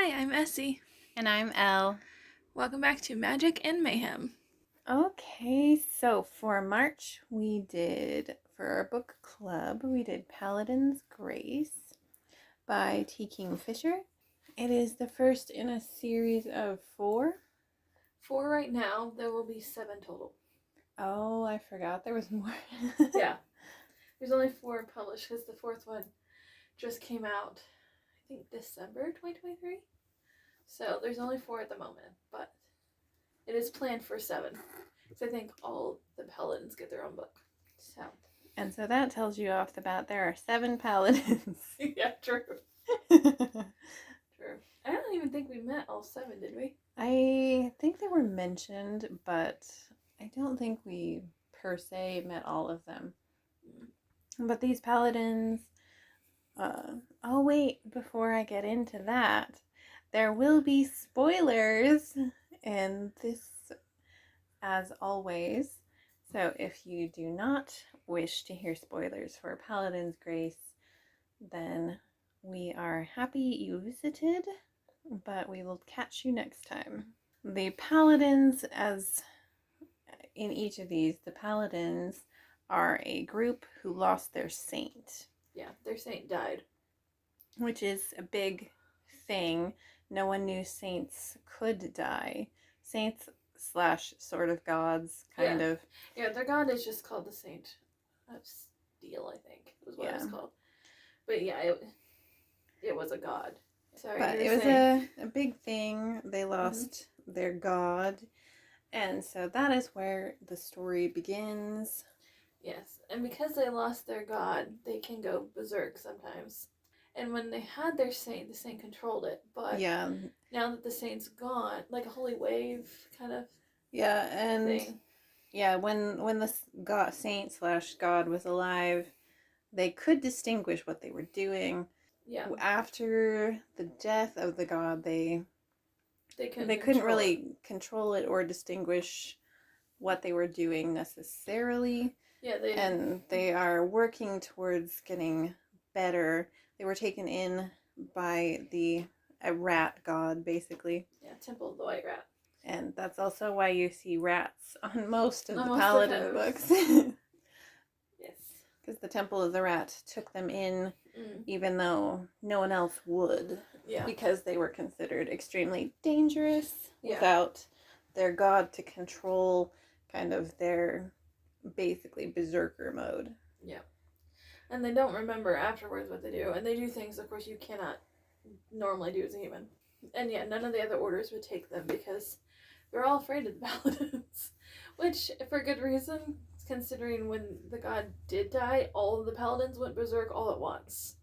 Hi, I'm Essie. And I'm Elle. Welcome back to Magic and Mayhem. Okay, so for March, for our book club, we did Paladin's Grace by Kingfisher. It is the first in a series of 4. 4 right now, there will be 7 total. Oh, I forgot there was more. Yeah. There's only 4 published because the 4th one just came out, I think December 2023. So there's only 4 at the moment, but it is planned for 7. So I think all the Paladins get their own book. And so that tells you off the bat there are 7 Paladins. Yeah, true. True. I don't even think we met all 7, did we? I think they were mentioned, but I don't think we per se met all of them. But these Paladins, oh wait, before I get into that, there will be spoilers in this, as always. So if you do not wish to hear spoilers for Paladin's Grace, then we are happy you visited, but we will catch you next time. The Paladins, as in each of these, the Paladins are a group who lost their saint. Yeah, their saint died. Which is a big thing. No one knew saints could die. Saints / sort of gods, kind of. Yeah, their god is just called the Saint of Steel, I think, was what it was called. But yeah, it was a god. Sorry, but it was a big thing. They lost their god. And so that is where the story begins. Yes, and because they lost their god, they can go berserk sometimes. And when they had their saint, the saint controlled it. But now that the saint's gone, like a holy wave kind of thing. Yeah, when the saint / god was alive, they could distinguish what they were doing. Yeah. After the death of the god, they couldn't really control it or distinguish what they were doing necessarily. Yeah, they are working towards getting better. They were taken in by a rat god, basically. Yeah, Temple of the White Rat. And that's also why you see rats on most of the Paladin books. Yes. Because the Temple of the Rat took them in, even though no one else would. Yeah. Because they were considered extremely dangerous without their god to control kind of their basically berserker mode. Yeah. And they don't remember afterwards what they do. And they do things, of course, you cannot normally do as a human. And yeah, none of the other orders would take them because they're all afraid of the Paladins. Which, for good reason, considering when the god did die, all of the Paladins went berserk all at once.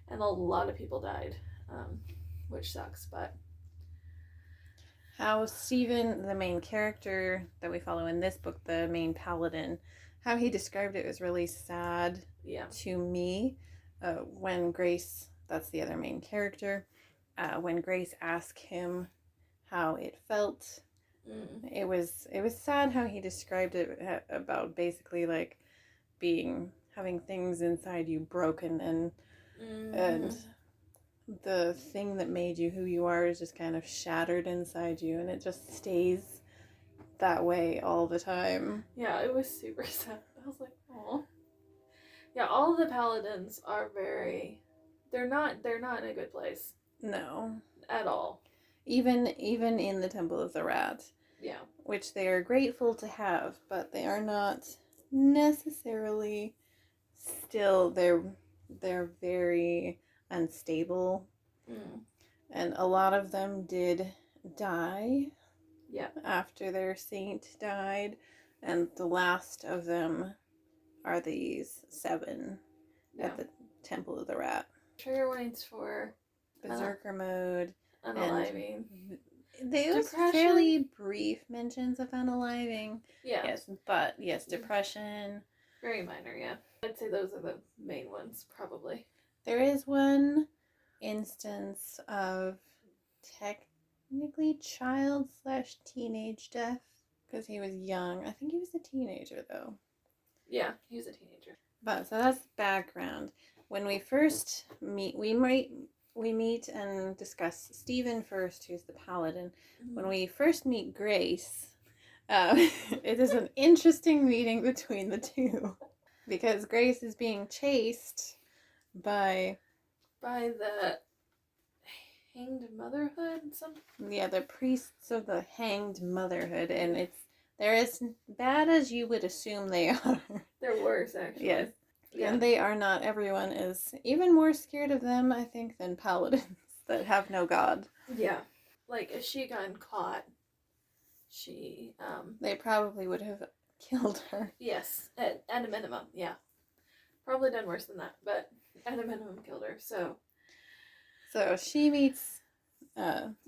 And a lot of people died, which sucks, but... How Stephen, the main character that we follow in this book, the main Paladin, how he described it was really sad to me. When Grace, that's the other main character, when Grace asked him how it felt, it was sad how he described it, about basically like having things inside you broken and the thing that made you who you are is just kind of shattered inside you, and it just stays that way all the time. Yeah, it was super sad. I was like, oh. Yeah, all of the Paladins are they're not in a good place. No. At all. Even in the Temple of the Rat. Yeah. Which they are grateful to have, but they are not necessarily still, they're very unstable. And a lot of them did die after their saint died, and the last of them are these 7 at the Temple of the Rat. Trigger warnings for berserker mode, unaliving. They were fairly brief mentions of unaliving. Yes, but yes, depression. Very minor, yeah. I'd say those are the main ones, probably. There is one instance of technically child / teenage death because he was young. I think he was a teenager though. Yeah, he was a teenager. But so that's the background. When we first meet, we we meet and discuss Stephen first, who's the Paladin. Mm-hmm. When we first meet Grace, it is an interesting meeting between the two. Because Grace is being chased by the Hanged Motherhood, something. Yeah, the priests of the Hanged Motherhood, and they're as bad as you would assume they are. They're worse, actually. Yes. Yeah. And they are not. Everyone is even more scared of them, I think, than paladins that have no god. Yeah. Like, if she gotten caught, she, They probably would have killed her. Yes, at a minimum, yeah. Probably done worse than that, but at a minimum killed her, so. So she meets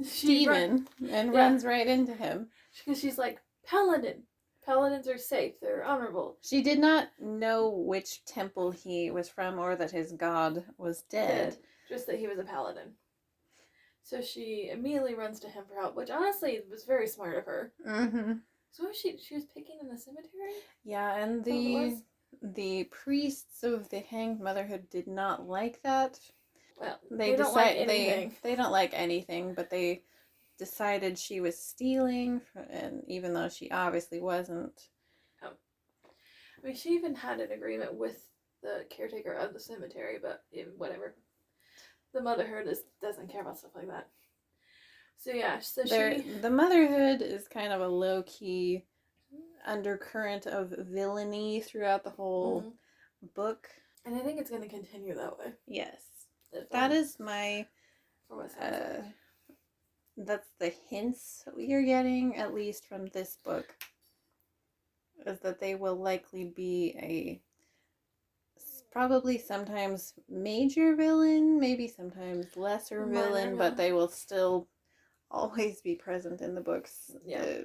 Stephen and runs right into him. Because she's like, Paladin! Paladins are safe, they're honorable. She did not know which temple he was from or that his god was dead. Just that he was a paladin. So she immediately runs to him for help, which honestly was very smart of her. Mm-hmm. So what was she was picking in the cemetery? Yeah, and the priests of the Hanged Motherhood did not like that. Well, they don't like anything. They don't like anything, but they decided she was stealing, and even though she obviously wasn't. Oh. I mean, she even had an agreement with the caretaker of the cemetery, but whatever. The Motherhood doesn't care about stuff like that. So yeah, the Motherhood is kind of a low-key undercurrent of villainy throughout the whole book. And I think it's going to continue that way. Yes. That is my... Like. That's the hints we are getting, at least from this book, is that they will likely be probably sometimes major villain, maybe sometimes lesser villain, but they will still always be present in the books. Yeah.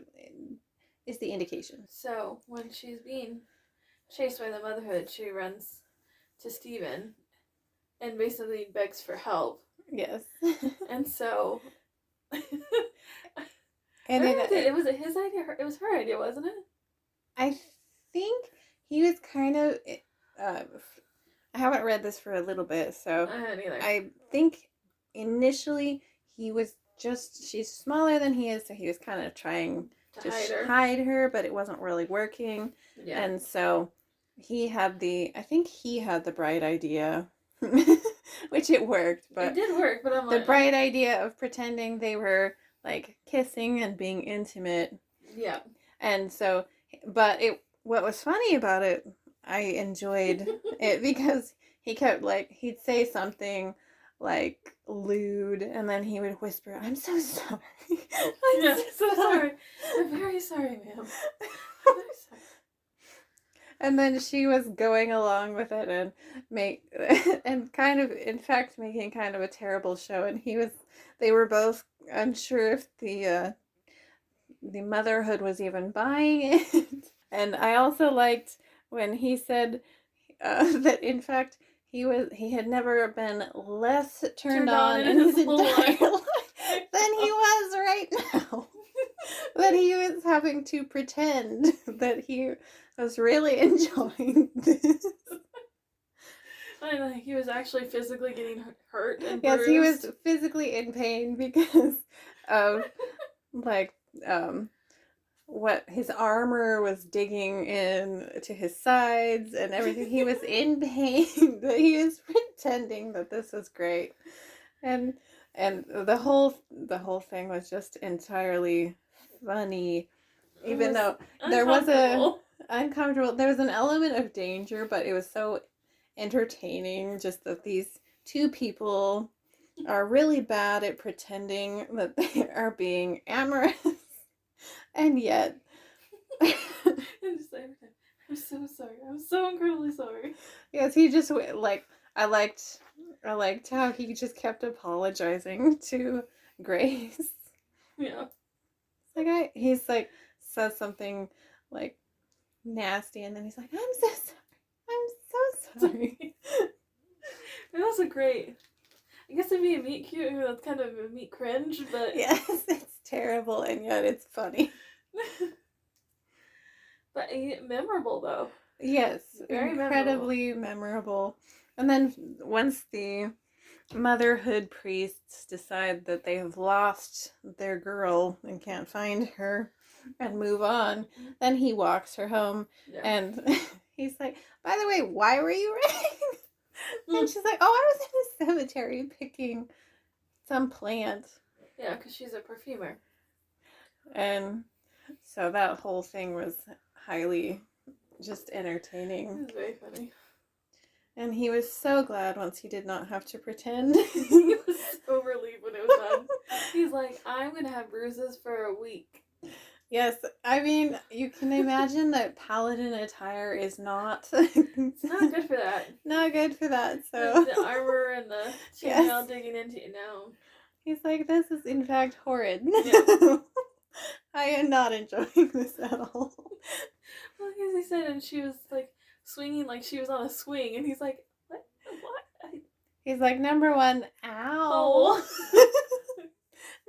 Is the indication. So, when she's being chased by the Motherhood, she runs to Stephen and basically begs for help. Yes. And so... and was it his idea? It was her idea, wasn't it? I think he was kind of... I haven't read this for a little bit, so... neither. I think initially he was she's smaller than he is, so he was kind of trying to hide her, but it wasn't really working. Yeah. And so I think he had the bright idea, which it worked, but... It did work, but I'm like... The bright idea of pretending they were, like, kissing and being intimate. Yeah. And so, but what was funny about it, I enjoyed it because he kept, like, he'd say something like lewd, and then he would whisper, "I'm so sorry." I'm so sorry. I'm very sorry, ma'am. I'm very sorry. And then she was going along with it and kind of, in fact, making kind of a terrible show. And they were both unsure if the Motherhood was even buying it. And I also liked when he said that, in fact, he had never been less turned on in his entire life than he was right now. That he was having to pretend that he was really enjoying this. I know, he was actually physically getting hurt and bruised. Yes, he was physically in pain because of, like, what his armor was digging in to his sides and everything. He was in pain, but he was pretending that this was great. And the whole thing was just entirely funny, even though there was uncomfortable. There was an element of danger, but it was so entertaining just that these two people are really bad at pretending that they are being amorous, and yet I'm so sorry. I'm so incredibly sorry. Yes, he just like I liked how he just kept apologizing to Grace. Yeah. Like he's like says something like nasty, and then he's like, "I'm so sorry. I'm so sorry." It was a great. I guess it'd be a meat cute. That's kind of a meat cringe, but yes, it's terrible, and yet it's funny. But memorable though. Yes, very incredibly memorable. And then once the motherhood priests decide that they have lost their girl and can't find her and move on. Then he walks her home and he's like, by the way, why were you running? And she's like, oh, I was in a cemetery picking some plant. Yeah, because she's a perfumer. And so that whole thing was highly just entertaining. It was very funny. And he was so glad once he did not have to pretend. He was so relieved when it was done. He's like, I'm going to have bruises for a week. Yes, I mean, you can imagine that Paladin attire is not... It's not good for that. Not good for that, so... The armor and the chainmail digging into you now. He's like, this is in fact horrid. Yeah. I am not enjoying this at all. Well, as he said, and she was like swinging like she was on a swing, and he's like, what? He's like, number one, ow. Oh.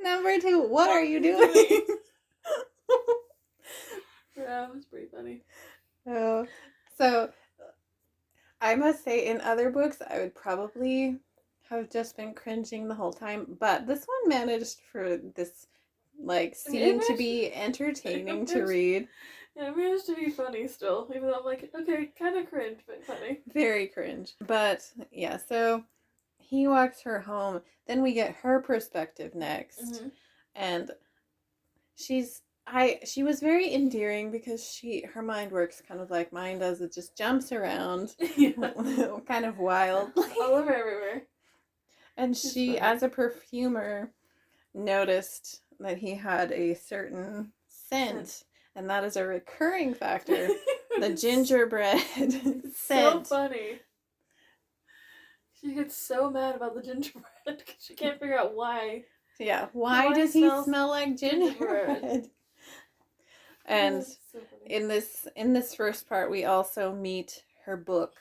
Number two, what are you doing? Yeah, it was pretty funny. Oh, so I must say, in other books, I would probably have just been cringing the whole time, but this one managed for this scene to be entertaining to read. Yeah, it managed to be funny still, even though I'm like, okay, kind of cringe, but funny. Very cringe. But yeah, so he walks her home. Then we get her perspective next, and she was very endearing because her mind works kind of like mine does. It just jumps around, kind of wild, all over everywhere. And she, as a perfumer, noticed that he had a certain scent, and that is a recurring factor. The gingerbread scent. So funny. She gets so mad about the gingerbread because she can't figure out why. Yeah, why does he smell like gingerbread? And so in this first part, we also meet her book,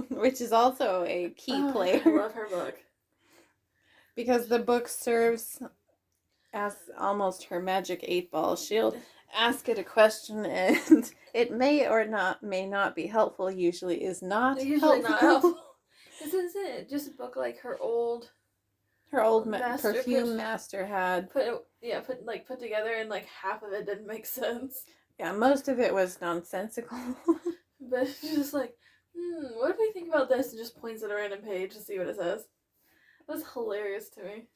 which is also a key player. I love her book. Because the book serves as almost her magic 8-ball. She'll ask it a question, and it may not be helpful. Usually is not helpful. Not helpful. Isn't it just a book like her old perfume master had put together, and like half of it didn't make sense. Yeah, most of it was nonsensical. But she's just like, what if we think about this, and just points at a random page to see what it says. It was hilarious to me.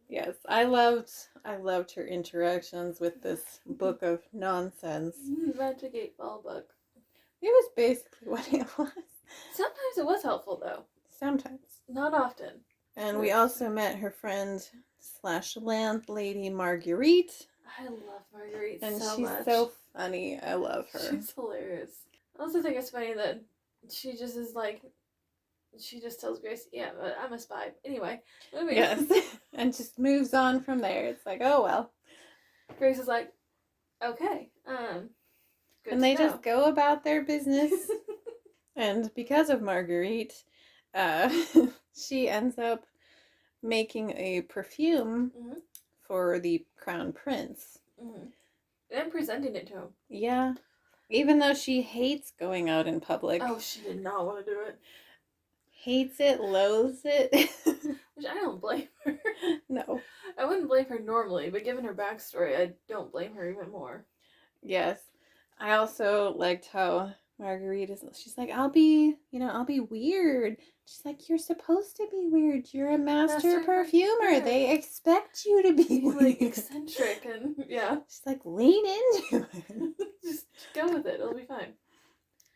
Yes, I loved her interactions with this book of nonsense. Magic 8-ball book. It was basically what it was. Sometimes it was helpful, though. Sometimes. Not often. And we also met her friend / landlady Marguerite. I love Marguerite and so much. And she's so funny. I love her. She's hilarious. I also think it's funny that she just is like, she just tells Grace, yeah, but I'm a spy. Anyway. Yes. And just moves on from there. It's like, oh, well. Grace is like, okay. Good and they just go about their business. And because of Marguerite, she ends up making a perfume for the crown prince. And presenting it to him. Yeah. Even though she hates going out in public. Oh, she did not want to do it. Hates it, loathes it. Which I don't blame her. No. I wouldn't blame her normally, but given her backstory, I don't blame her even more. Yes. I also liked how Marguerite she's like, I'll be weird. She's like, you're supposed to be weird. You're a master perfumer. Yeah. They expect you to be weird. Like eccentric and yeah. She's like, lean into it. Just go with it. It'll be fine.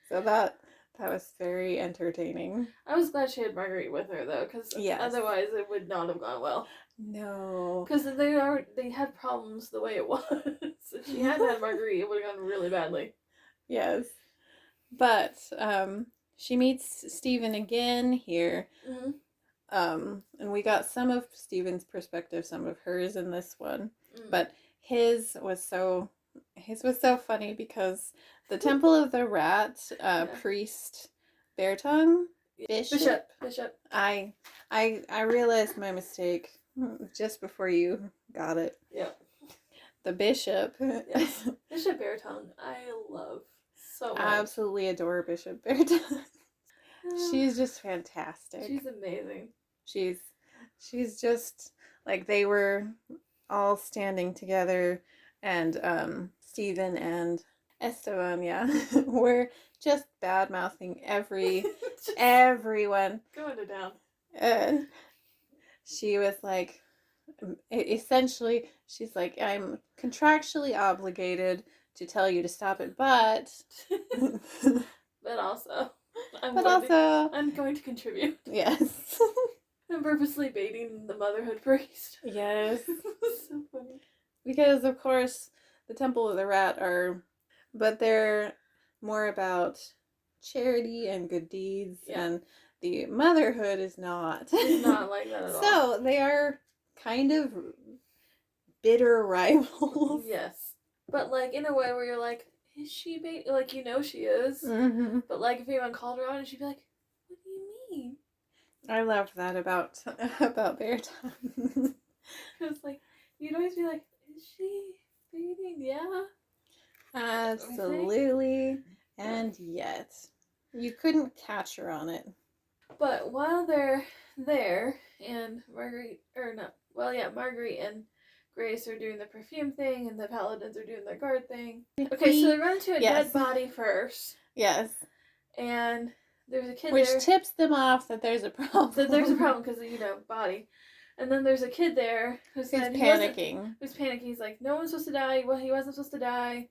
So that was very entertaining. I was glad she had Marguerite with her though, because otherwise it would not have gone well. No. Because they had problems the way it was. If she hadn't had Marguerite, it would have gone really badly. Yes. But she meets Stephen again here. And we got some of Stephen's perspective, some of hers in this one. But his was so funny because the Temple of the Rat priest Beartongue Bishop. I realized my mistake just before you got it. Yep. The bishop. Yes. Bishop Beartongue. I love so much. I absolutely adore Bishop Beartongue. She's just fantastic. She's amazing. She's She's just like they were all standing together, and Stephen and Esteban, were just bad mouthing everyone. Going to down. She was like, essentially, she's like, I'm contractually obligated to tell you to stop it, but But also, I'm going to contribute. Yes. I'm purposely baiting the motherhood priest. Yes. So funny. Because, of course, the Temple of the Rat but they're more about charity and good deeds, and the motherhood is not. It's not like that at all. So, they are kind of bitter rivals. Yes. But, like, in a way where you're like, is she baiting? Like, you know she is. Mm-hmm. But, like, if anyone called her on, she'd be like, what do you mean? I loved that about Bear Time. It's like, you'd always be like, is she baiting? Yeah. Absolutely. And yet, you couldn't catch her on it. But while they're there, and Marguerite and Grace are doing the perfume thing, and the Paladins are doing their guard thing. Okay, so they run into a dead body first. Yes. And there's a kid there. Which tips them off that there's a problem. Because, body. And then there's a kid there who's panicking. He's like, no one's supposed to die. Well, he wasn't supposed to die.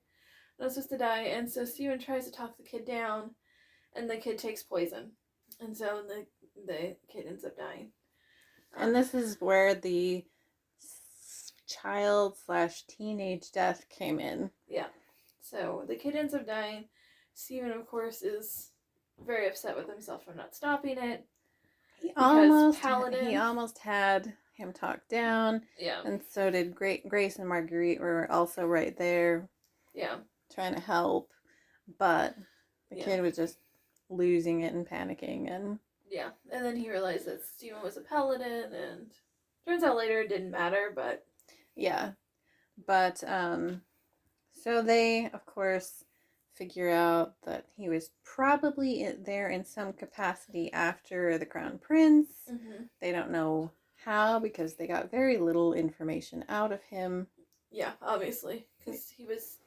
No one's supposed to die. And so Steven tries to talk the kid down, and the kid takes poison. And so the kid ends up dying. And this is where the child/teenage death came in. Yeah. So the kid ends up dying. Steven, of course, is very upset with himself for not stopping it. He almost had him talked down. Yeah. And so did Grace and Marguerite were also right there. Yeah. Trying to help. But the kid was just losing it and panicking. And then he realized that Steven was a paladin, and turns out later it didn't matter, but... Yeah. But, so they, of course, figure out that he was probably there in some capacity after the Crown Prince. Mm-hmm. They don't know how, because they got very little information out of him. Yeah, obviously, because he was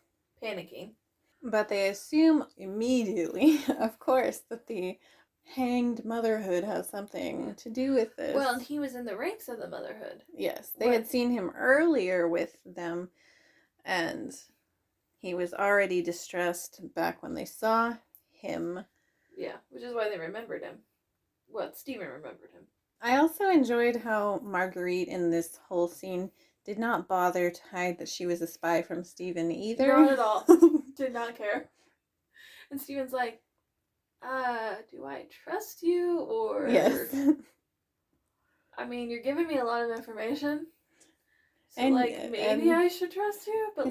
panicking. But they assume immediately, of course, that the hanged motherhood has something to do with this. Well, and he was in the ranks of the motherhood. Yes, they had seen him earlier with them, and he was already distressed back when they saw him. Yeah, which is why they remembered him. Well, Steven remembered him. I also enjoyed how Marguerite in this whole scene did not bother to hide that she was a spy from Steven either. Not at all. Did not care. And Steven's like, do I trust you, or... Yes. I mean, you're giving me a lot of information. So, and, maybe I should trust you, but,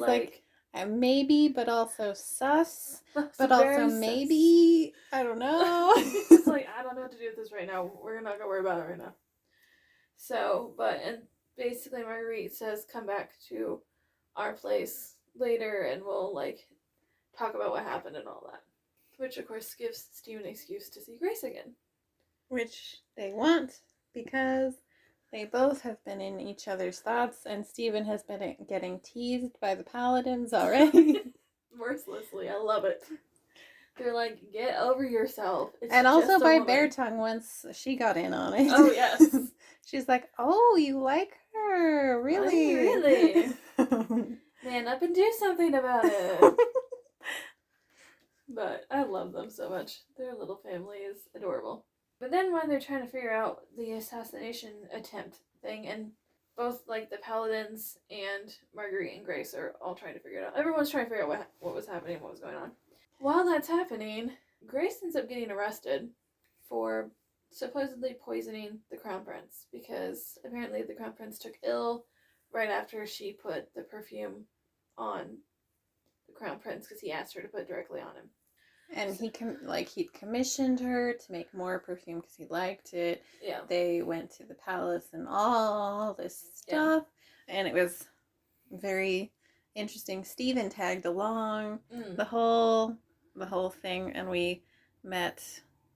maybe, but also sus. But also maybe, I don't know. It's like, I don't know what to do with this right now. We're not going to worry about it right now. So, and basically Marguerite says, come back to our place later and we'll, talk about what happened and all that. Which, of course, gives Steven an excuse to see Grace again. Which they want, because they both have been in each other's thoughts, and Steven has been getting teased by the Paladins already. Mercilessly. I love it. They're like, get over yourself. It's and also by woman. Bear Tongue once she got in on it. Oh, yes. She's like, oh, you like her. Really? Really? Man up and do something about it. But I love them so much. Their little family is adorable. But then when they're trying to figure out the assassination attempt thing, and both, the Paladins and Marguerite and Grace are all trying to figure it out. Everyone's trying to figure out what was happening, what was going on. While that's happening, Grace ends up getting arrested for supposedly poisoning the Crown Prince, because apparently the Crown Prince took ill right after she put the perfume on the Crown Prince, because he asked her to put it directly on him. And he'd commissioned her to make more perfume because he liked it. Yeah. They went to the palace and all this stuff. Yeah. And it was very interesting. Steven tagged along the whole thing, and we met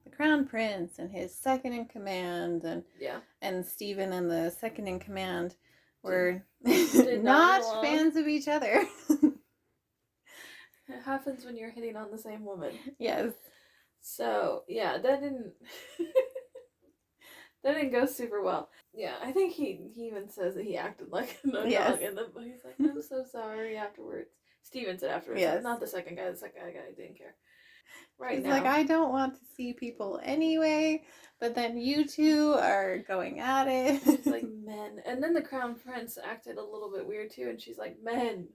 the Crown Prince and his second in command, Yeah. and Stephen and the second in command were Did not get along. fans of each other. It happens when you're hitting on the same woman. Yes. So, yeah, that didn't that didn't go super well. Yeah, I think he even says that he acted like a dog, Yes. and then he's like, I'm so sorry afterwards. Steven said afterwards, Yes. not the second guy. The second guy didn't care. Right He's now. like, I don't want to see people anyway, but then you two are going at it. She's like, men. And then the Crown Prince acted a little bit weird too, and she's like, men.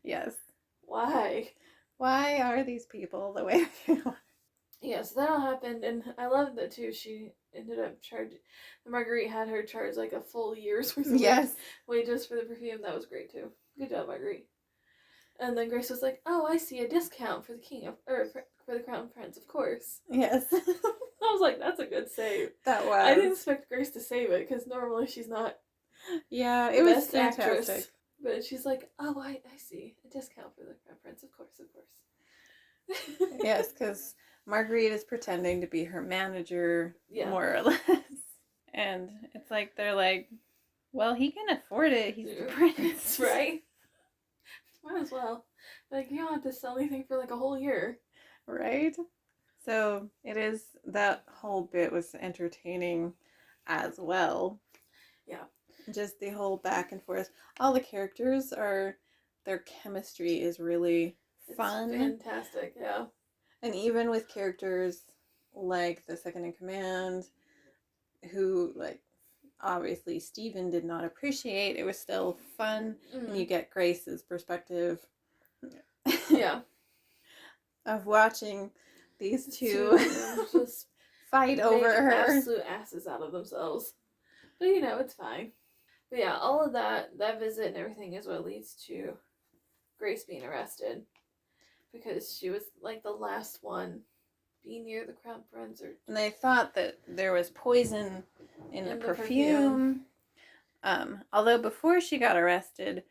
Yes. Why? Why are these people the way they are? Yeah, so that all happened, and I loved that too. She ended up charging. Marguerite had her charge like a full year's worth of Yes. wages for the perfume. That was great too. Good job, Marguerite. And then Grace was like, "Oh, I see a discount for the for the Crown Prince, of course." Yes. I was like, "That's a good save." That was. I didn't expect Grace to save it because normally she's not. Yeah, it the was best fantastic. actress. But she's like, "Oh, I see a discount for the Crown Prince, of course." Yes, because Marguerite is pretending to be her manager, Yeah. more or less. And it's like, they're like, well, he can afford it. He's the prince. Right? Might as well. Like, you don't have to sell anything for like a whole year. Right? So that whole bit was entertaining as well. Yeah. Just the whole back and forth. All the characters their chemistry is really fun. It's fantastic, yeah. And even with characters like the second in command, who, like, obviously Stephen did not appreciate, it was still fun. Mm-hmm. And you get Grace's perspective. Yeah. Of watching these two just fight over her. Absolute asses out of themselves. But it's fine. But yeah, all of that visit and everything is what leads to Grace being arrested. Because she was like the last one being near the Crown Prince. And they thought that there was poison in the perfume. Although before she got arrested,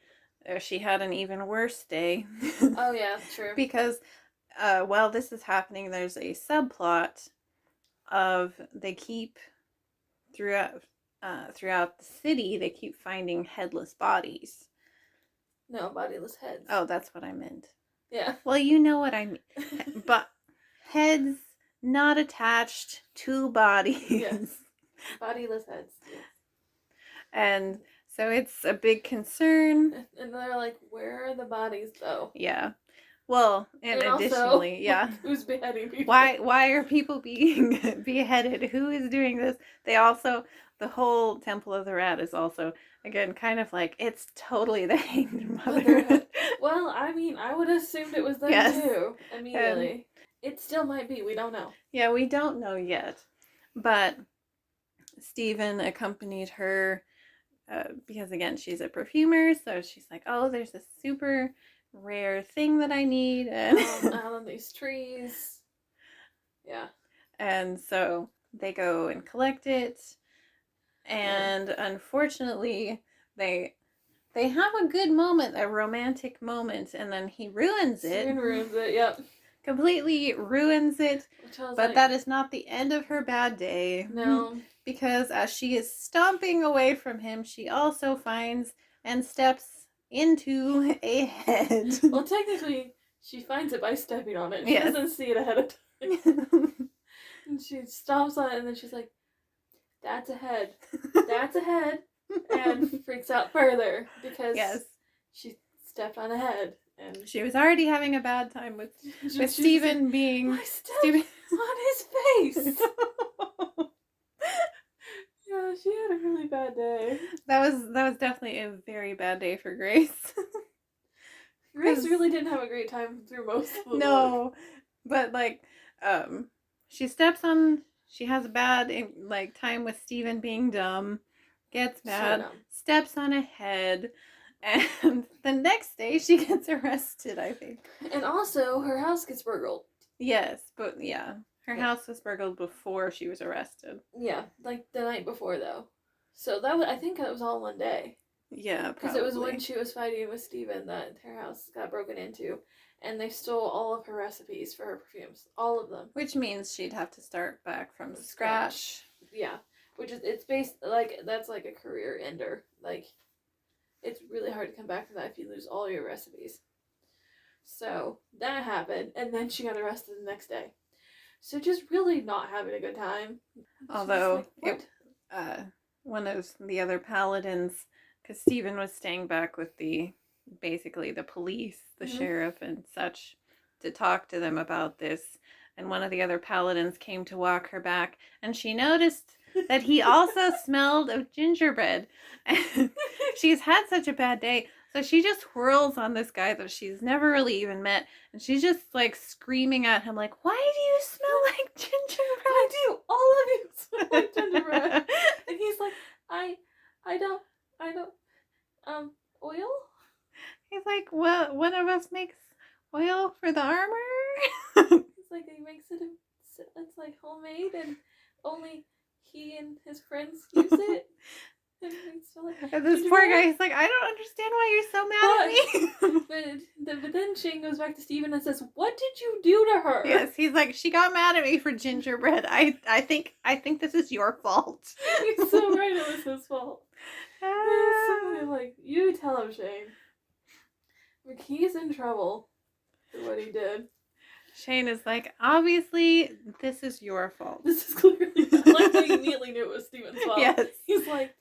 she had an even worse day. Oh yeah, true. Because while this is happening, there's a subplot of they keep throughout the city, they keep finding headless bodies. No, bodiless heads. Oh, that's what I meant. Yeah. Well, you know what I mean. But heads not attached to bodies. Yes. Bodiless heads. Yes. And so it's a big concern. And they're like, where are the bodies though? Yeah. Well, and additionally, also, yeah. Who's beheading people? Why are people being beheaded? Who is doing this? They also, the whole Temple of the Rat is also, again, kind of like, it's totally the Hanged Mother. Well, I mean, I would have assumed it was them too, immediately. It still might be, we don't know. Yeah, we don't know yet. But Stephen accompanied her, because again, she's a perfumer, so she's like, oh, there's a super rare thing that I need. Out on these trees. Yeah. And so they go and collect it. And unfortunately, they have a good moment, a romantic moment, and then he ruins it. Stephen ruins it, yep. Completely ruins it. But that is not the end of her bad day. No. Because as she is stomping away from him, she also finds and steps into a head. Well, technically, she finds it by stepping on it. She doesn't see it ahead of time. And she stomps on it, and then she's like, that's a head. That's a head. And freaks out further because she stepped on a head. And she was already having a bad time with Stephen being... I stepped on his face. Yeah, she had a really bad day. That was definitely a very bad day for Grace. Grace really didn't have a great time through most of the book. But like, she has a bad time with Stephen being dumb, gets mad, steps on a head, and the next day she gets arrested, I think. And also, her house gets burgled. Yes, but yeah. Her house was burgled before she was arrested. Yeah, like the night before, though. So I think that was all one day. Yeah, Because it was when she was fighting with Steven that her house got broken into, and they stole all of her recipes for her perfumes. All of them. Which means she'd have to start back from scratch. Yeah. Which is, it's based, like, that's like a career ender. Like, it's really hard to come back from that if you lose all your recipes. So, that happened, and then she got arrested the next day. So, just really not having a good time. Although, like, one of the other paladins, because Steven was staying back with basically the police, the sheriff and such, to talk to them about this. And one of the other paladins came to walk her back, and she noticed that he also smelled of gingerbread. And she's had such a bad day, so she just whirls on this guy that she's never really even met, and she's just like screaming at him, like, "Why do you smell like gingerbread? I do. All of you smell like gingerbread." And he's like, I don't, oil? He's like, "Well, one of us makes oil for the armor." He's like, he makes it, it's like homemade, and only he and his friends use it. And this poor guy, he's like, "I don't understand why you're so mad at me." But then Shane goes back to Steven and says, "What did you do to her?" Yes, he's like, "She got mad at me for gingerbread. I think this is your fault." He's so right, it was his fault. So like, you tell him, Shane. Like, he's in trouble for what he did. Shane is like, "Obviously, this is your fault." This is clearly, like, he immediately knew it was Steven's fault. Yes. He's like,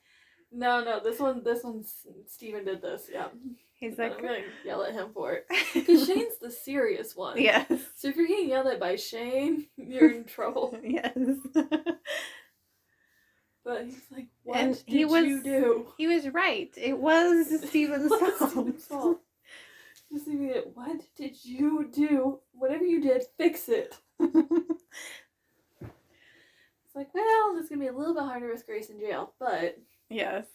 no, this one's Steven did this, yeah. He's like, I'm gonna yell at him for it. Because Shane's the serious one. Yes. So if you're getting yelled at by Shane, you're in trouble. Yes. But he's like, what did you do? He was right. It was Steven's fault. Just leaving it, what did you do? Whatever you did, fix it. It's like, well, it's going to be a little bit harder with Grace in jail, but... Yes.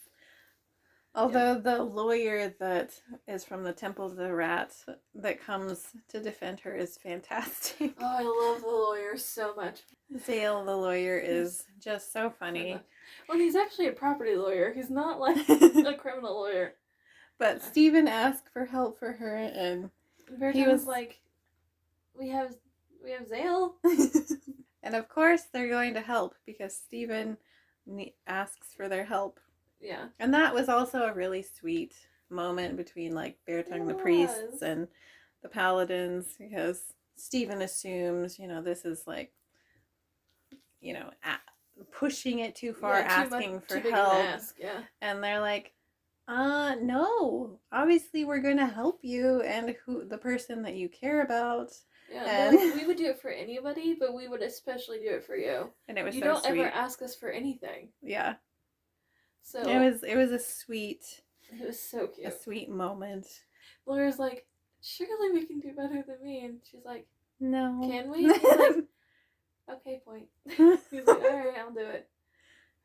Although the lawyer that is from the Temple of the Rat that comes to defend her is fantastic. Oh, I love the lawyer so much. Zale, the lawyer, is just so funny. Well, he's actually a property lawyer. He's not like a criminal lawyer. But Steven asked for help for her, and he was like, we have Zale. And of course they're going to help because Steven asks for their help. Yeah. And that was also a really sweet moment between like Beartongue the priests and the paladins, because Steven assumes, this is like, pushing it too far, asking for help. And they're like, no, obviously we're going to help you and the person that you care about. Yeah, we would do it for anybody, but we would especially do it for you. And it was you so sweet. You don't ever ask us for anything. Yeah. So it was a sweet. It was so cute. A sweet moment. Laura's like, surely we can do better than me, and she's like, no. Can we? He's like, okay, point. He's like, all right, I'll do it.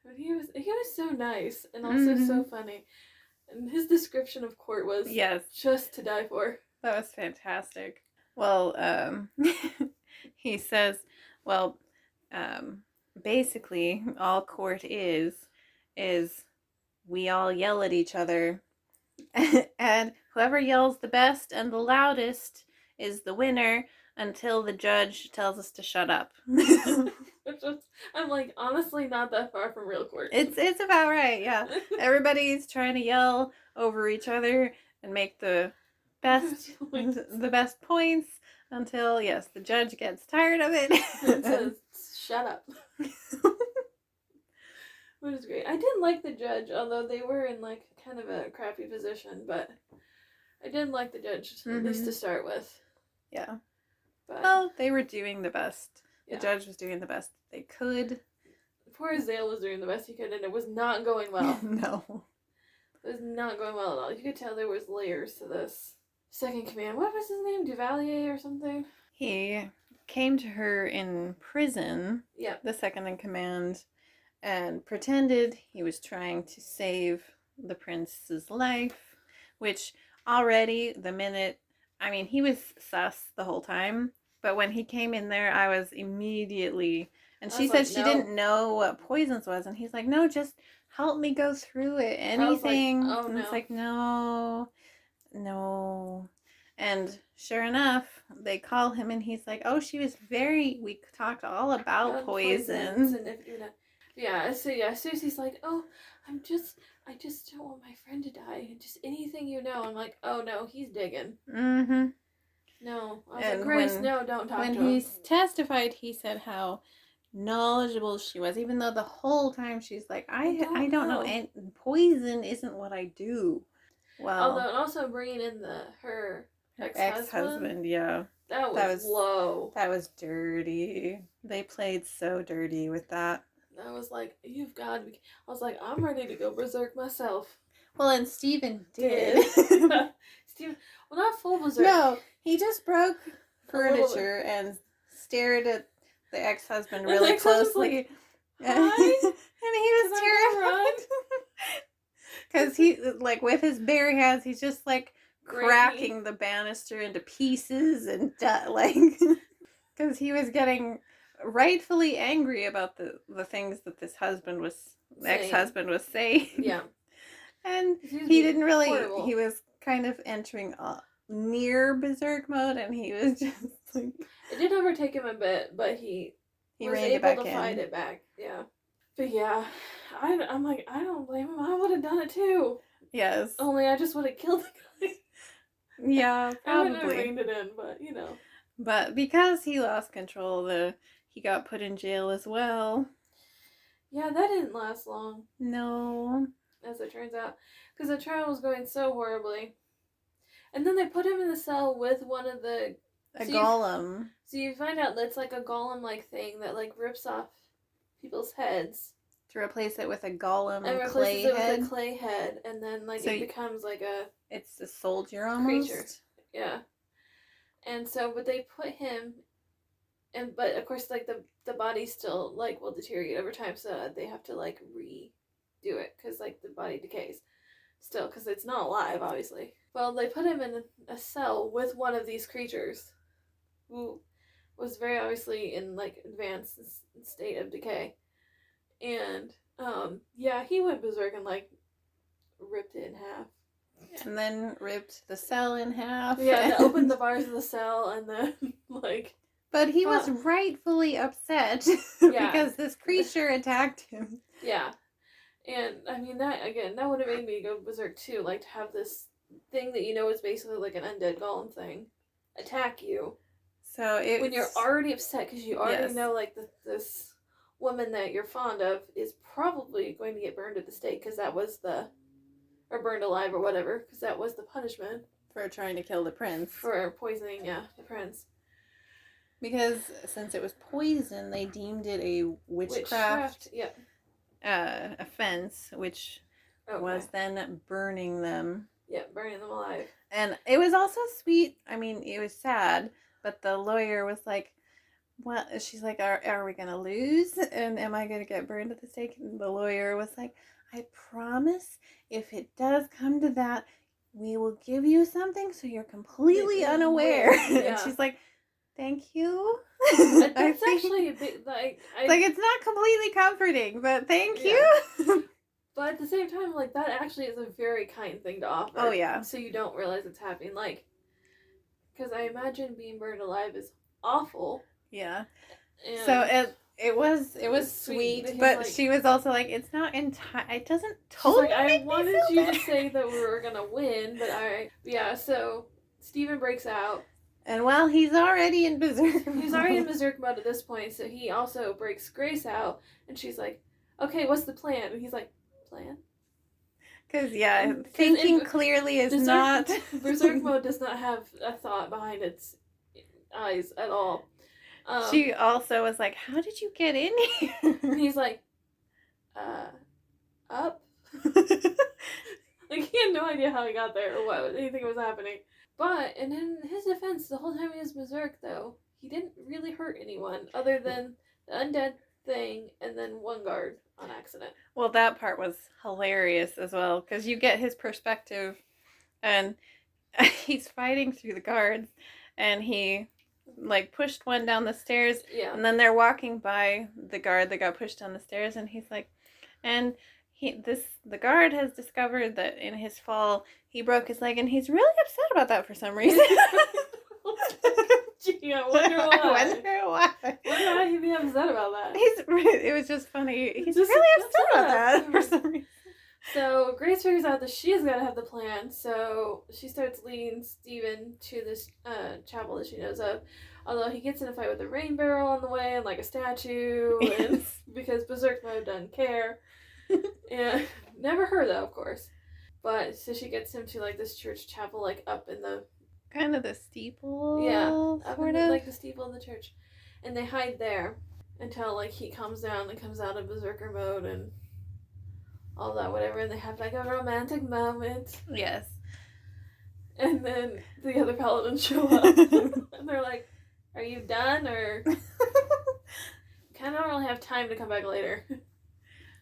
But he was so nice and also so funny. And his description of Court was just to die for. That was fantastic. Well, he says, basically all Court is we all yell at each other, and whoever yells the best and the loudest is the winner until the judge tells us to shut up. I'm like, honestly, not that far from real Court. It's about right, yeah. Everybody's trying to yell over each other and make the best points until, the judge gets tired of it. And says, shut up. Which is great. I didn't like the judge, although they were in like kind of a crappy position, but I did like the judge, at least to start with. Yeah. But, well, they were doing the best. The judge was doing the best they could. Poor Zale was doing the best he could, and it was not going well. No. It was not going well at all. You could tell there was layers to this. Second command. What was his name? Duvalier or something? He came to her in prison, the second in command, and pretended he was trying to save the prince's life, which already he was sus the whole time, but when he came in there, I was immediately, and she said she didn't know what poisons was, and he's like, no, just help me go through it. I was like, Anything. oh, And no. it's like, no. And sure enough, they call him and he's like, oh, we talked all about poisons. And if, yeah, so Susie's like, oh, I just don't want my friend to die. Just anything you know. I'm like, oh, no, he's digging. Mm-hmm. No. I was like, Grace, no, don't talk to him. When he testified, he said how knowledgeable she was, even though the whole time she's like, I don't know, and poison isn't what I do. Well, although, and also bringing in her ex-husband, yeah, that was low. That was dirty. They played so dirty with that. I was like, you've got to be. I was like, I'm ready to go berserk myself. Well, and Steven did. Steven, well, not full berserk. No, he just broke furniture and stared at the ex-husband really closely. Like, hi? And he was terrified. Because he, like, with his bare hands, he's just, like, cracking the banister into pieces and, like, because he was getting rightfully angry about the things that this ex-husband was saying. Yeah. And he didn't really, he was kind of entering near berserk mode, and he was just, like... It did overtake him a bit, but he was able to fight it back. Yeah. But yeah, I'm like, I don't blame him. I would have done it too. Yes. Only I just would have killed the guy. Yeah, probably. I would have reined it in, but you know. But because he lost control, he got put in jail as well. Yeah, that didn't last long. No. As it turns out. Because the trial was going so horribly. And then they put him in the cell with one of the... golem. So you find out that's like a golem-like thing that like rips off people's heads. To replace it with a golem and clay head. With a clay head. And then like it becomes like a... It's a soldier almost. Creature. Yeah. And so, but they put him... But of course like the body still like will deteriorate over time, so they have to like redo it because like the body decays still because it's not alive obviously. Well, they put him in a cell with one of these creatures who was very obviously in like advanced state of decay, and yeah, he went berserk and like ripped it in half and then ripped the cell in half. Yeah, they opened the bars of the cell and then like... But he was rightfully upset because this creature attacked him. Yeah. And, I mean, that would have made me go berserk too. Like, to have this thing that you know is basically like an undead golem thing attack you. So when you're already upset because you already know, like, this woman that you're fond of is probably going to get burned at the stake because that was or burned alive or whatever, because that was the punishment. For trying to kill the prince. For poisoning, the prince. Because since it was poison, they deemed it a witchcraft offense, which was then burning them. Yeah, burning them alive. And it was also sweet. I mean, it was sad, but the lawyer was like, "Well," she's like, "Are we gonna lose? And am I gonna get burned at the stake?" And the lawyer was like, "I promise, if it does come to that, we will give you something so you're completely unaware." Yeah. And she's like, "Thank you." That's actually a bit like it's not completely comforting, but thank you. But at the same time, like, that actually is a very kind thing to offer. Oh yeah. So you don't realize it's happening, like, because I imagine being burned alive is awful. Yeah. And so it was sweet, but like, she was also like, it's not it doesn't totally. Like, I wanted you to say that we were gonna win, but yeah. So Steven breaks out. And well, he's already in berserk mode. He's already in berserk mode at this point, so he also breaks Grace out, and she's like, "Okay, what's the plan?" And he's like, "Plan?" Because thinking clearly is not... Berserk mode does not have a thought behind its eyes at all. She also was like, "How did you get in here?" And he's like, up? Like, he had no idea how he got there or what anything was happening. But, and in his defense, the whole time he was berserk, though, he didn't really hurt anyone other than the undead thing and then one guard on accident. Well, that part was hilarious as well, because you get his perspective, and he's fighting through the guards, and he, like, pushed one down the stairs, and then they're walking by the guard that got pushed down the stairs, and he's like, and the guard has discovered that in his fall he broke his leg, and he's really upset about that for some reason. Gee, I wonder why. I wonder why he'd be upset about that. It was just funny. He's just really upset about that for some reason. So Grace figures out that she's got to have the plan, so she starts leading Steven to this chapel that she knows of. Although he gets in a fight with a rain barrel on the way and like a statue, and because Berserk Mode doesn't care. And never her though, of course. But so she gets him to like this church chapel, like up in the kind of the steeple. Yeah, up in like the steeple of the church, and they hide there until like he comes down and comes out of Berserker mode and all that whatever, and they have like a romantic moment. Yes. And then the other paladins show up, and they're like, "Are you done, or kind of don't really have time to come back later?"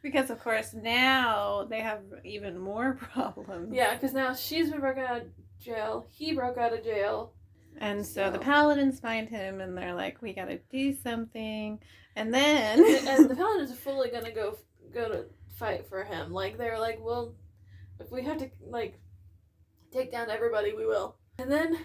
Because of course now they have even more problems. Yeah, because now she's been broken out of jail. He broke out of jail. And so the paladins find him, and they're like, "We gotta do something." And then and the paladins are fully gonna go to fight for him. Like they're like, "Well, if we have to like take down everybody, we will." And then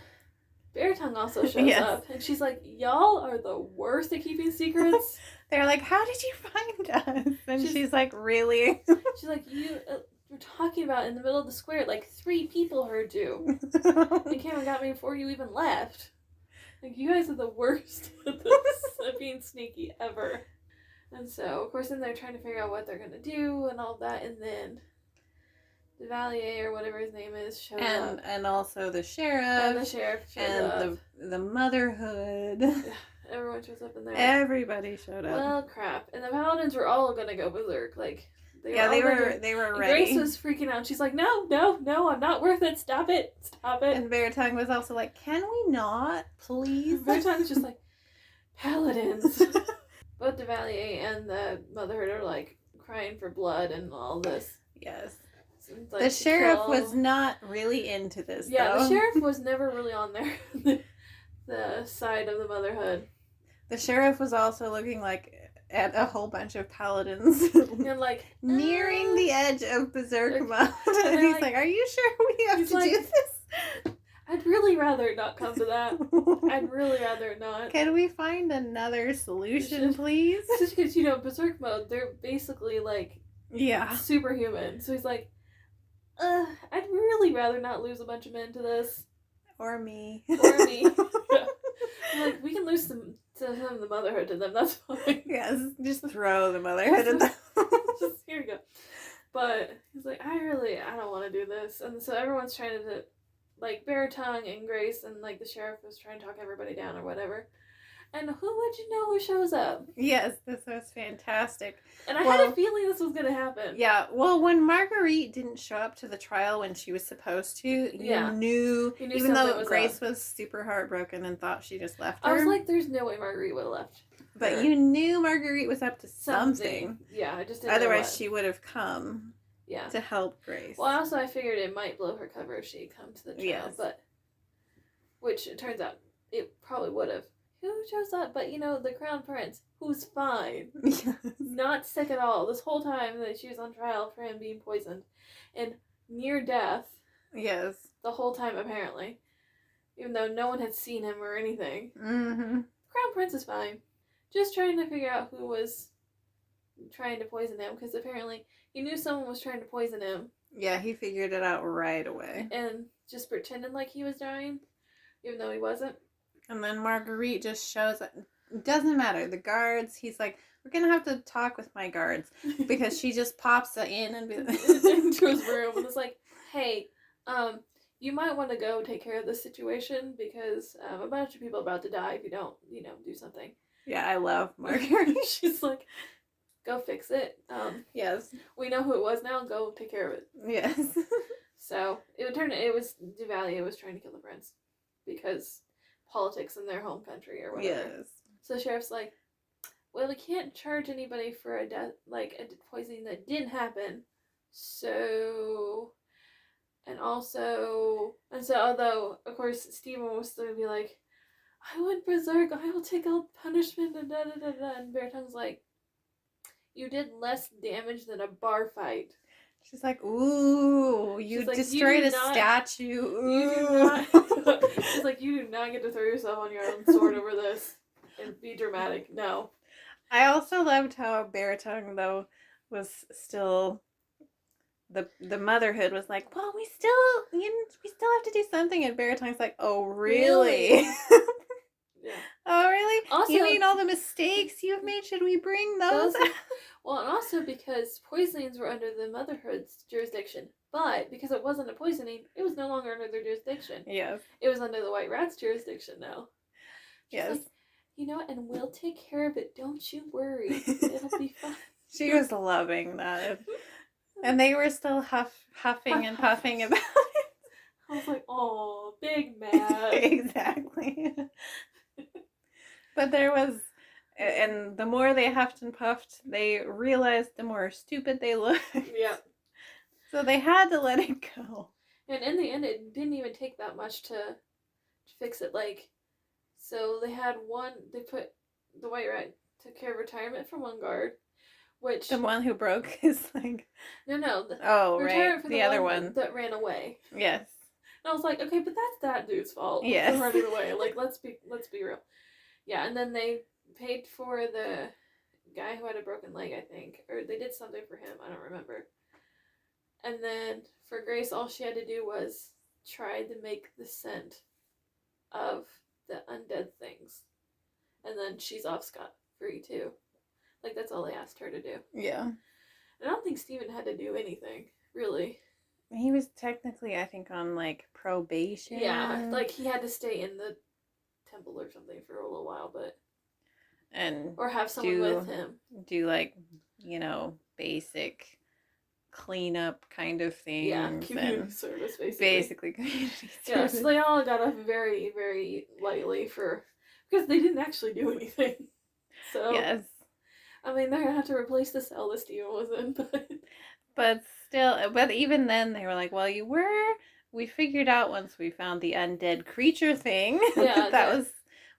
Bear Tongue also shows up, and she's like, "Y'all are the worst at keeping secrets." They're like, "How did you find us?" And she's like, "Really?" She's like, "You were talking about in the middle of the square. Like 3 people heard you. They came and got me before you even left. Like you guys are the worst at this, at being sneaky ever." And so, of course, then they're trying to figure out what they're gonna do and all that, and then the Valier or whatever his name is shows up, and also the sheriff, and the sheriff shows up, and the motherhood. Everyone shows up in there. Everybody showed up. Well, crap. And the paladins were all gonna go berserk. Like, they were ready. Grace was freaking out. She's like, no, I'm not worth it. Stop it. And Bear Tongue was also like, "Can we not, please?" Bear Tongue's just like, paladins. Both the Valier and the motherhood are like crying for blood and all this. Yes. Like the sheriff was not really into this. Yeah, though. The sheriff was never really on the side of the motherhood. The sheriff was also looking like at a whole bunch of paladins and like nearing the edge of berserk mode. And he's like, "Are you sure we have to do this?" I'd really rather not come to that. I'd really rather not. Can we find another solution, please? Just because, berserk mode, they're basically like superhuman. So he's like, I'd really rather not lose a bunch of men to this. Or me. Yeah. Like, we can lose some of the motherhood to them, that's fine. Yes, just throw the motherhood at them. Just, here you go. But he's like, I don't want to do this. And so everyone's trying to, like, Bear Tongue and Grace and, like, the sheriff was trying to talk everybody down or whatever. And who would you know who shows up? Yes, this was fantastic. And I had a feeling this was going to happen. Yeah, well, when Marguerite didn't show up to the trial when she was supposed to, you knew even though Grace was super heartbroken and thought she just left her. I was like, there's no way Marguerite would have left. But you knew Marguerite was up to something. Yeah, I just didn't Otherwise, she would have come to help Grace. Well, I figured it might blow her cover if she had come to the trial, but which it turns out it probably would have. Who shows up? But, the Crown Prince, who's fine. Yes. Not sick at all. This whole time that she was on trial for him being poisoned. And near death. Yes. The whole time, apparently. Even though no one had seen him or anything. Mm-hmm. Crown Prince is fine. Just trying to figure out who was trying to poison him. Because apparently he knew someone was trying to poison him. Yeah, he figured it out right away. And just pretended like he was dying. Even though he wasn't. And then Marguerite just shows up. It doesn't matter. The guards, he's like, "We're going to have to talk with my guards." Because she just pops in and into his room and is like, "Hey, you might want to go take care of this situation because a bunch of people are about to die if you don't, do something." Yeah, I love Marguerite. She's like, "Go fix it." Yes. We know who it was now. Go take care of it. Yes. So it was Duvalier was trying to kill the prince because politics in their home country or whatever. Yes. So the sheriff's like, well, we can't charge anybody for a death, like a poisoning that didn't happen. So, although, of course, Stephen was going to be like, I went berserk, I will take all punishment, and da da da da. And Bear Tongue's like, you did less damage than a bar fight. She's like, ooh, you like, destroyed a statue. Ooh. You do not. She's like, you do not get to throw yourself on your own sword over this and be dramatic. No. I also loved how Baritone, though, was still the motherhood was like, well, we still have to do something, and Baritone's like, oh really? Yeah. Oh really? Also, you mean all the mistakes you've made? Should we bring those? Well, and also because poisonings were under the motherhood's jurisdiction, but because it wasn't a poisoning, it was no longer under their jurisdiction. Yes. It was under the White Rat's jurisdiction now. She's yes. Like, you know what? And we'll take care of it. Don't you worry. It'll be fine. She was loving that. And they were still huffing and puffing about it. I was like, oh, big mad. Exactly. But there was, and the more they huffed and puffed, they realized the more stupid they looked. Yeah. So they had to let it go. And in the end, it didn't even take that much to fix it. Like, so they put the White Rat took care of retirement from one guard. Which the one who broke his leg. No. Right. The other one that ran away. Yes. And I was like, okay, but that's that dude's fault. Yes. For running away. Like, let's be real. Yeah, and then they paid for the guy who had a broken leg, I think, or they did something for him. I don't remember. And then for Grace, all she had to do was try to make the scent of the undead things, and then she's off scot-free too. Like, that's all they asked her to do. Yeah. And I don't think Steven had to do anything, really. He was technically, I think, on, like, probation. Yeah, like, he had to stay in the temple or something for a little while, but... Or have someone with him. Do, like, basic cleanup kind of things. Yeah, community service, basically. Basically community service. Yeah, so they all got off very, very lightly because they didn't actually do anything. So... Yes. I mean, they're going to have to replace the cell that Steven was in, but even then, they were like, well, we figured out once we found the undead creature thing, that was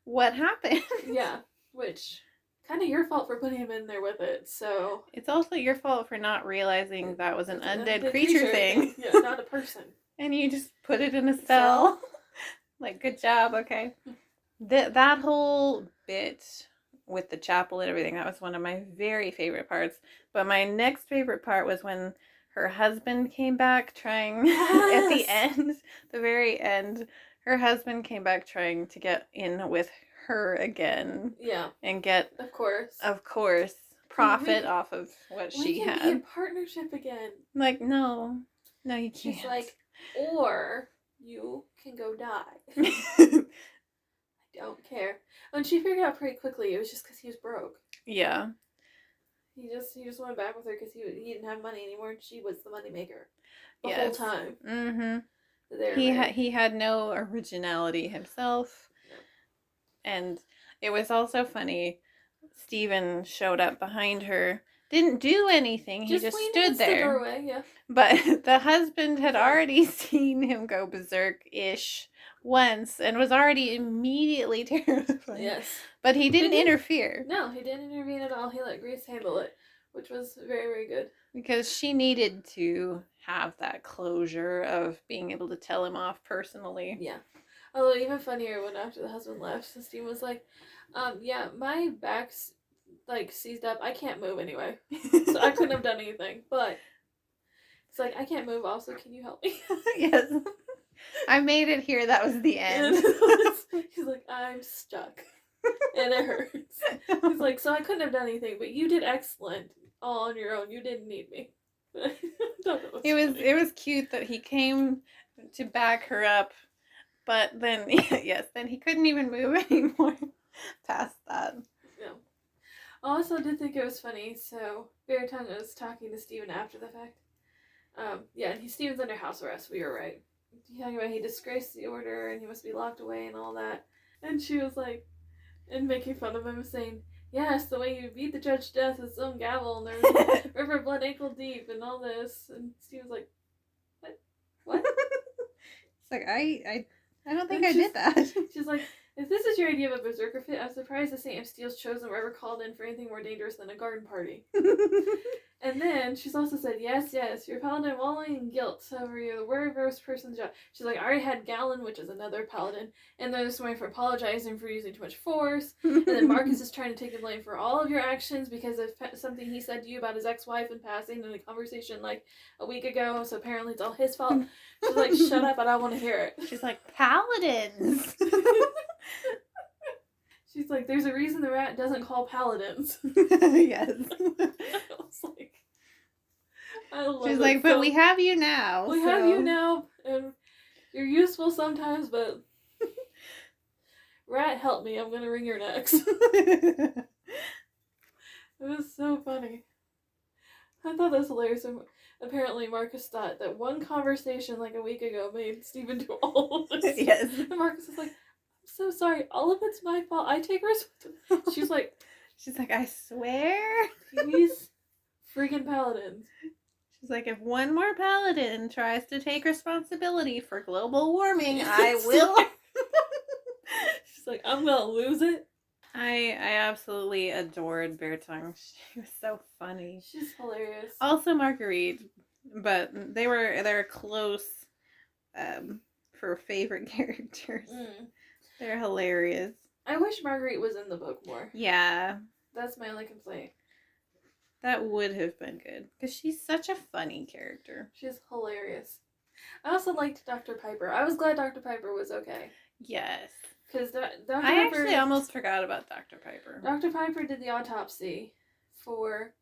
what happened. Yeah, which, kind of your fault for putting him in there with it, so. It's also your fault for not realizing that was an undead creature thing. Yeah, not a person. And you just put it in a cell. Like, good job, okay. That whole bit... with the chapel and everything, that was one of my very favorite parts. But my next favorite part was when her husband came back trying at the end, the very end, her husband came back trying to get in with her again. Yeah. And get, of course, profit off of what she had. We can be in partnership again. Like, no, you can't. She's like, or you can go die. Don't care. And she figured out pretty quickly it was just because he was broke. Yeah. He just went back with her because he didn't have money anymore, and she was the moneymaker the whole time. Mm-hmm. He had no originality himself. No. And it was also funny. Steven showed up behind her. Didn't do anything. He just stood there. The doorway, yeah. But the husband had already seen him go berserk-ish once and was already immediately terrified. Yes. But he didn't interfere. No, he didn't intervene at all. He let Grace handle it, which was very, very good. Because she needed to have that closure of being able to tell him off personally. Yeah. Although even funnier when after the husband left, Steve was like, yeah, my back's seized up. I can't move anyway. So I couldn't have done anything. But it's like, I can't move also. Can you help me? Yes. I made it here. That was the end. He's like, I'm stuck. And it hurts. He's like, so I couldn't have done anything, but you did excellent all on your own. You didn't need me. It was cute that he came to back her up, but then then he couldn't even move anymore past that. Yeah. I also did think it was funny. So Baritone was talking to Steven after the fact. And Steven's under house arrest. We were right. Talking about he disgraced the order and he must be locked away and all that. And she was like, and making fun of him, saying, yes, the way you beat the judge to death with his own gavel and there was river blood ankle deep and all this. And Steven's like, what? It's like, I don't think I did that. She's like, If this is your idea of a berserker fit, I'm surprised the Saint of Steel's chosen were ever called in for anything more dangerous than a garden party. And then she's also said, yes, you're paladin wallowing in guilt over the worst person's job. She's like, I already had Gallon, which is another paladin, and they're this morning for apologizing for using too much force. And then Marcus is trying to take the blame for all of your actions because of something he said to you about his ex-wife in passing in a conversation like a week ago. So apparently it's all his fault. She's like, shut up, I don't want to hear it. She's like, paladins. She's like, there's a reason the rat doesn't call paladins. Yes. I was like, I love She's it. like, but we have you now. We have you now, and you're useful sometimes, but rat, help me, I'm gonna wring your necks. It was so funny. I thought that was hilarious. Apparently Marcus thought that one conversation like a week ago made Stephen do all of this. Yes. And Marcus is like, I'm so sorry, all of it's my fault, I take responsibility. She's like, I swear. these freaking paladins. She's like, if one more paladin tries to take responsibility for global warming, I will. She's like, I'm gonna lose it. I absolutely adored Beartongue. She was so funny. She's hilarious. Also Marguerite, but they're close for favorite characters. They're hilarious. I wish Marguerite was in the book more. Yeah. That's my only complaint. That would have been good. Because she's such a funny character. She's hilarious. I also liked Dr. Piper. I was glad Dr. Piper was okay. Yes. Because Dr. I Piper... actually almost forgot about Dr. Piper. Dr. Piper did the autopsy for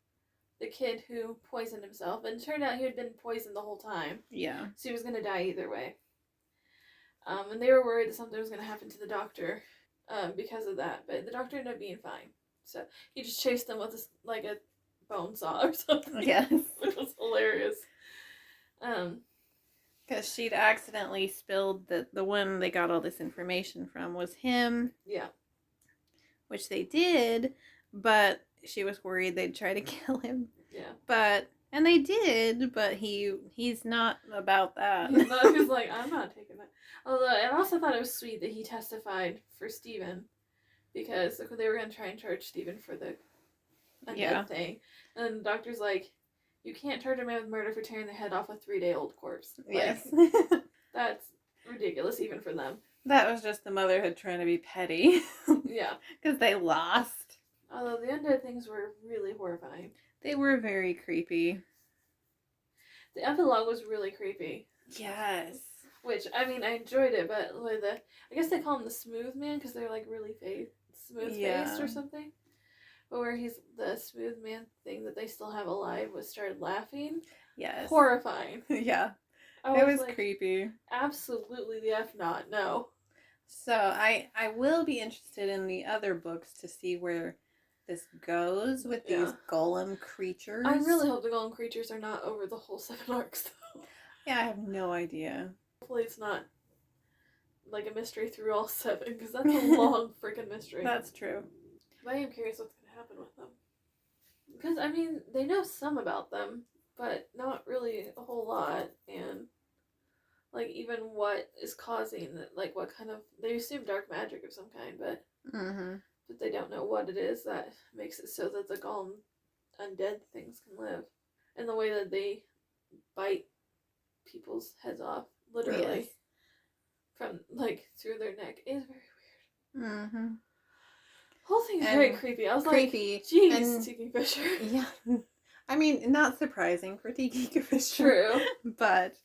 the kid who poisoned himself. And it turned out he had been poisoned the whole time. Yeah. So he was going to die either way. And they were worried that something was going to happen to the doctor because of that. But the doctor ended up being fine. So he just chased them with a bone saw or something. Yes. Which was hilarious. Because she'd accidentally spilled that the one they got all this information from was him. Yeah. Which they did, but she was worried they'd try to kill him. Yeah. And they did, but he's not about that. He was like, I'm not taking that. Although, I also thought it was sweet that he testified for Stephen. Because they were going to try and charge Stephen for the undead thing. And the doctor's like, you can't charge a man with murder for tearing the head off a 3-day-old corpse. Yes. That's ridiculous even for them. That was just the motherhood trying to be petty. Yeah. Because they lost. Although the undead things were really horrifying. They were very creepy. The epilogue was really creepy. Yes. Which, I mean, I enjoyed it, but I guess they call him the smooth man because they're like really smooth-faced or something. But where he's the smooth man thing that they still have alive started laughing. Yes. Horrifying. Yeah. It was like, creepy. Absolutely the F not. No. So I will be interested in the other books to see where this goes with these golem creatures. I really hope the golem creatures are not over the whole 7 arcs though. Yeah, I have no idea. Hopefully it's not like a mystery through all 7 because that's a long freaking mystery. That's true. But I am curious what's going to happen with them. Because, I mean, they know some about them, but not really a whole lot. And, like, even what is causing, like, what kind of... They assume dark magic of some kind, but they don't know what it is that makes it so that the golem undead things can live. And the way that they bite people's heads off, literally, from, like, through their neck is very weird. Mm-hmm. Whole thing is very creepy. I was creepy. Like, jeez, Kingfisher. Yeah. I mean, not surprising for Kingfisher. True. But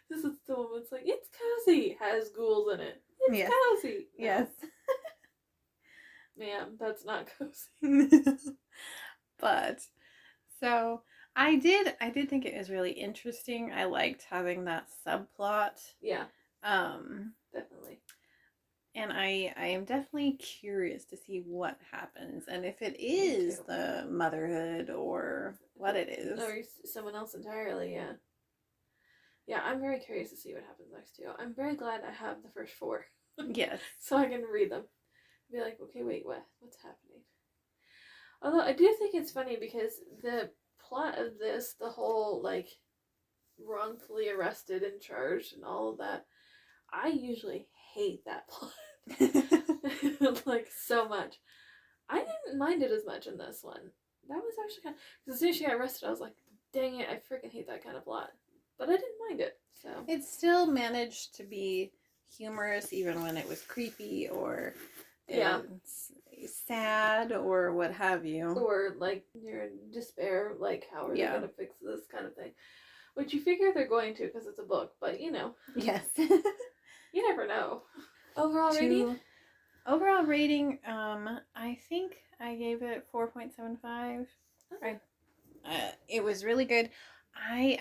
this is the one that's like, it's cozy. Has ghouls in it. It's cozy. No. Yes. Ma'am, that's not cozy. But so I did think it was really interesting. I liked having that subplot. Yeah. Definitely. And I am definitely curious to see what happens and if it is the motherhood or what it is. Or someone else entirely, yeah. Yeah, I'm very curious to see what happens next too. I'm very glad I have the first 4. Yes. So I can read them. Be like, okay, wait, what's happening? Although I do think it's funny because the plot of this, the whole, like, wrongfully arrested and charged and all of that, I usually hate that plot. like, so much. I didn't mind it as much in this one. That was actually kind of... Because as soon as she got arrested, I was like, dang it, I freaking hate that kind of plot. But I didn't mind it, so... It still managed to be humorous even when it was creepy or sad or what have you. Or, like, you're in despair, like, how are they going to fix this kind of thing? Which you figure they're going to because it's a book, but, you know. Yes. You never know. Overall rating? Overall rating, I think I gave it 4.75. Okay. It was really good. I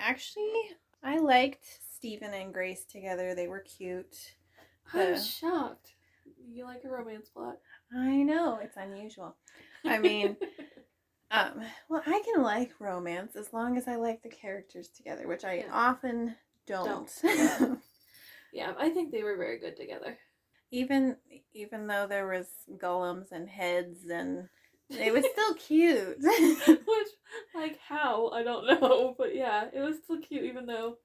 liked Stephen and Grace together. They were cute. I'm shocked. You like a romance plot. I know, it's unusual. I mean, well, I can like romance as long as I like the characters together, which I often don't. Yeah, I think they were very good together. Even though there was golems and heads and it was still cute. Which, like, how? I don't know. But yeah, it was still cute even though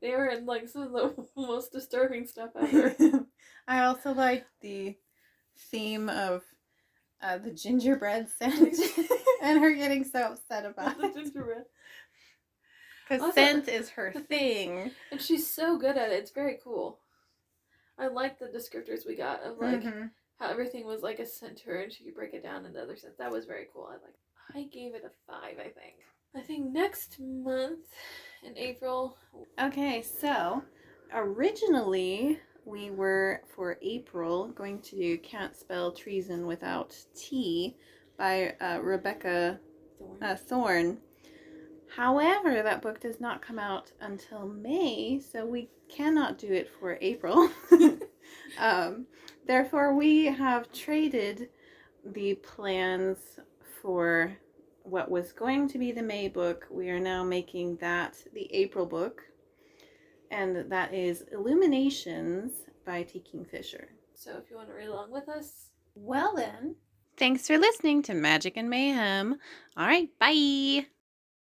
they were in, like, some of the most disturbing stuff ever. I also liked the theme of the gingerbread scent and her getting so upset about the gingerbread. Because scent is her thing. And she's so good at it. It's very cool. I like the descriptors we got of, like, how everything was, like, a scent to her and she could break it down into other scents. That was very cool. I gave it a 5, I think. I think next month in April. Okay, so originally we were, for April, going to do Can't Spell Treason Without T by Rebecca Thorne. However, that book does not come out until May, so we cannot do it for April. Therefore, we have traded the plans for what was going to be the May book. We are now making that the April book, and that is Illuminations by T. Kingfisher. So if you want to read along with us, well then. Thanks for listening to Magic and Mayhem. All right, bye!